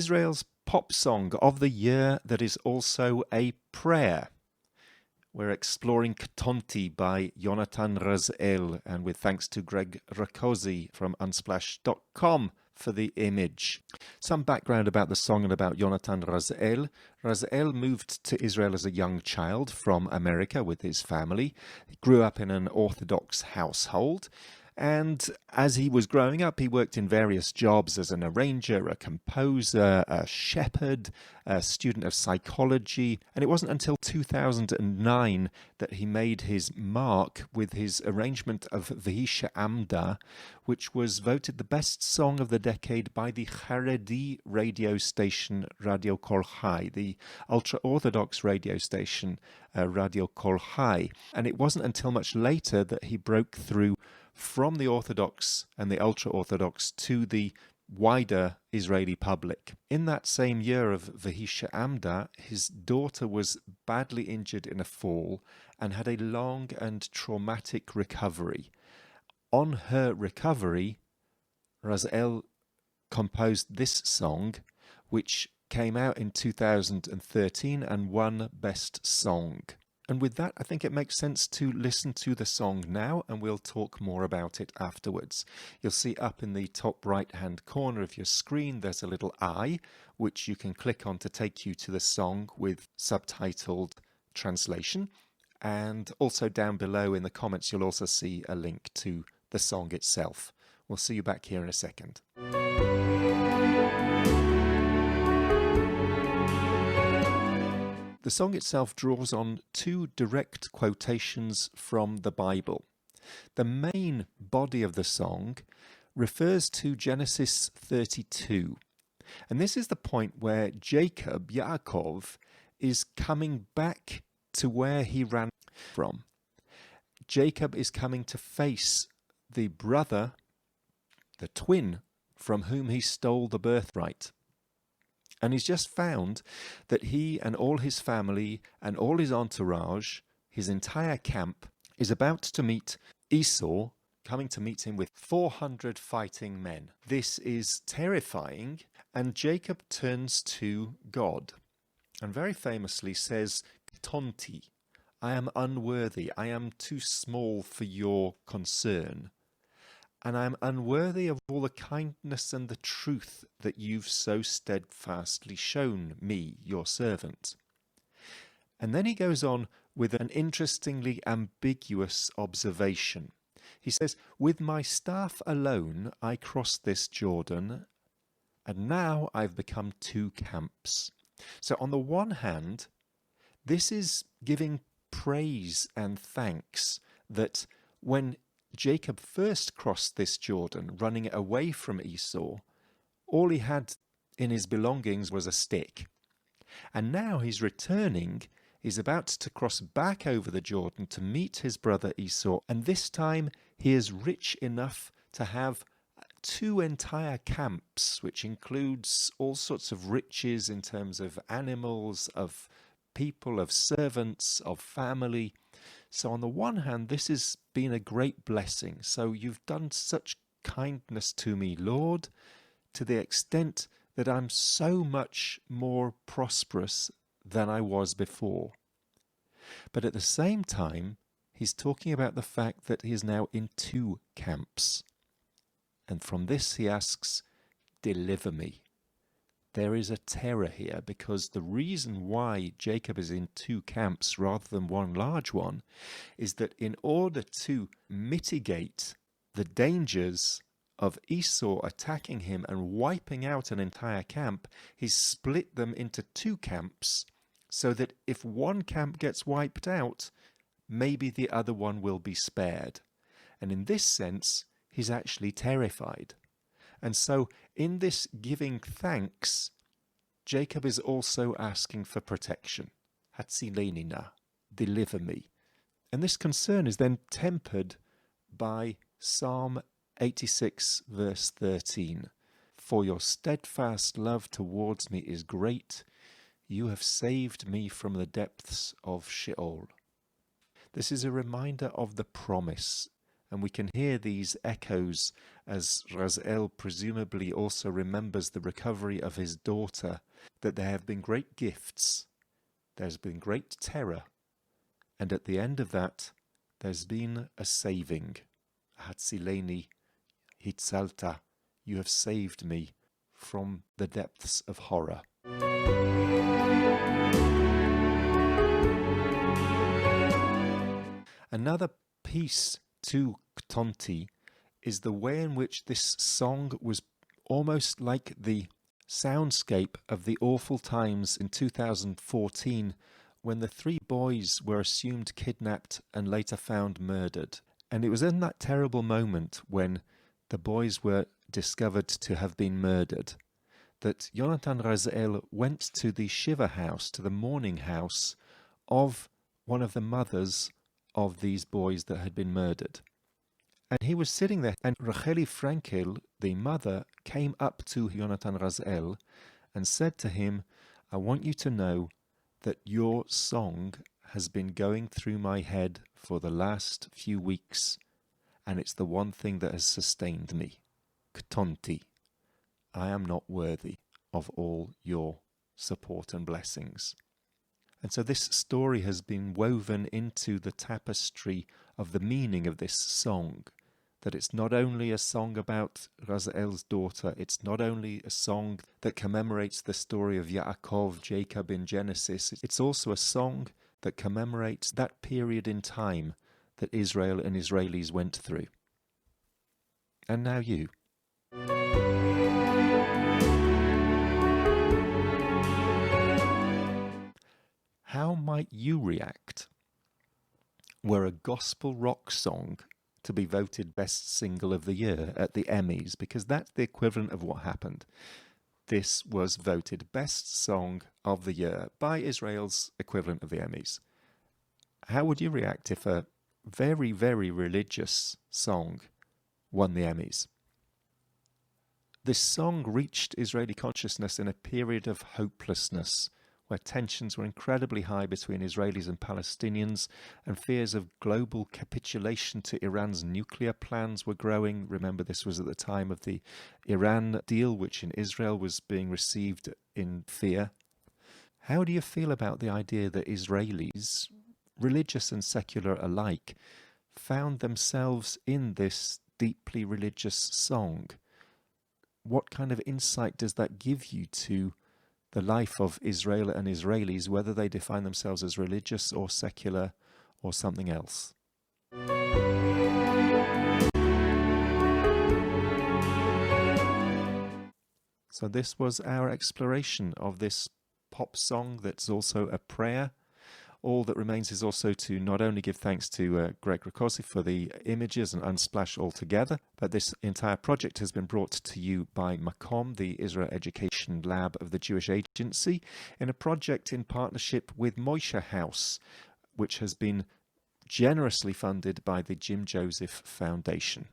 Israel's pop song of the year that is also a prayer. We're exploring Ktonti by Yonatan Razel, and with thanks to Greg Rakosi from Unsplash.com for the image. Some background about the song and about Yonatan Razel. Razel moved to Israel as a young child from America with his family. He grew up in an Orthodox household. And as he was growing up, he worked in various jobs as an arranger, a composer, a shepherd, a student of psychology. And it wasn't until 2009 that he made his mark with his arrangement of V'hi Amda, which was voted the best song of the decade by the Haredi radio station Radio Kol Chai, the ultra-Orthodox radio station Radio Kol Chai. And it wasn't until much later that he broke through from the Orthodox and the ultra-Orthodox to the wider Israeli public. In that same year of V'hi Amda, his daughter was badly injured in a fall and had a long and traumatic recovery. On her recovery, Razel composed this song, which came out in 2013 and won Best Song. And with that, I think it makes sense to listen to the song now, and we'll talk more about it afterwards. You'll see up in the top right-hand corner of your screen, there's a little eye, which you can click on to take you to the song with subtitled translation. And also down below in the comments, you'll also see a link to the song itself. We'll see you back here in a second. The song itself draws on two direct quotations from the Bible. The main body of the song refers to Genesis 32. And this is the point where Jacob, Yaakov, is coming back to where he ran from. Jacob is coming to face the brother, the twin, from whom he stole the birthright. And he's just found that he and all his family and all his entourage, his entire camp, is about to meet Esau, coming to meet him with 400 fighting men. This is terrifying, and Jacob turns to God and very famously says, Ktonti, I am unworthy, I am too small for your concern. And I am unworthy of all the kindness and the truth that you've so steadfastly shown me, your servant. And then he goes on with an interestingly ambiguous observation. He says, with my staff alone I crossed this Jordan, and now I've become two camps. So on the one hand, this is giving praise and thanks that when Jacob first crossed this Jordan, running away from Esau, all he had in his belongings was a stick. And now he's returning, he's about to cross back over the Jordan to meet his brother Esau, and this time he is rich enough to have two entire camps, which includes all sorts of riches in terms of animals, of people, of servants, of family. So on the one hand, this has been a great blessing. So you've done such kindness to me, Lord, to the extent that I'm so much more prosperous than I was before. But at the same time, he's talking about the fact that he is now in two camps. And from this he asks, deliver me. There is a terror here, because the reason why Jacob is in two camps rather than one large one is that in order to mitigate the dangers of Esau attacking him and wiping out an entire camp, he's split them into two camps so that if one camp gets wiped out, maybe the other one will be spared. And in this sense, he's actually terrified. And so in this giving thanks, Jacob is also asking for protection. Hatzilenina, deliver me. And this concern is then tempered by Psalm 86 verse 13. For your steadfast love towards me is great. You have saved me from the depths of Sheol. This is a reminder of the promise And we can hear these echoes as Razel presumably also remembers the recovery of his daughter, that there have been great gifts, there's been great terror, and at the end of that, there's been a saving. Hatzileni hitzalta, you have saved me from the depths of horror. Another piece to Ktonti is the way in which this song was almost like the soundscape of the awful times in 2014 when the 3 boys were assumed kidnapped and later found murdered. And it was in that terrible moment when the boys were discovered to have been murdered that Yonatan Razel went to the Shiva house, to the mourning house of one of the mothers of these boys that had been murdered. And he was sitting there, and Racheli Frankel, the mother, came up to Yonatan Razel and said to him, I want you to know that your song has been going through my head for the last few weeks, and it's the one thing that has sustained me. Ktonti, I am not worthy of all your support and blessings. And so this story has been woven into the tapestry of the meaning of this song, that it's not only a song about Razel's daughter, it's not only a song that commemorates the story of Yaakov, Jacob in Genesis, it's also a song that commemorates that period in time that Israel and Israelis went through. And now you. How might you react were a gospel rock song to be voted best single of the year at the Emmys? Because that's the equivalent of what happened. This was voted best song of the year by Israel's equivalent of the Emmys. How would you react if a very, very religious song won the Emmys? This song reached Israeli consciousness in a period of hopelessness, where tensions were incredibly high between Israelis and Palestinians, and fears of global capitulation to Iran's nuclear plans were growing. Remember, this was at the time of the Iran deal, which in Israel was being received in fear. How do you feel about the idea that Israelis, religious and secular alike, found themselves in this deeply religious song? What kind of insight does that give you to the life of Israel and Israelis, whether they define themselves as religious or secular or something else? So this was our exploration of this pop song that's also a prayer. All that remains is also to not only give thanks to Greg Rakosi for the images and Unsplash altogether, but this entire project has been brought to you by Makom, the Israel Education Lab of the Jewish Agency, in a project in partnership with Moishe House, which has been generously funded by the Jim Joseph Foundation.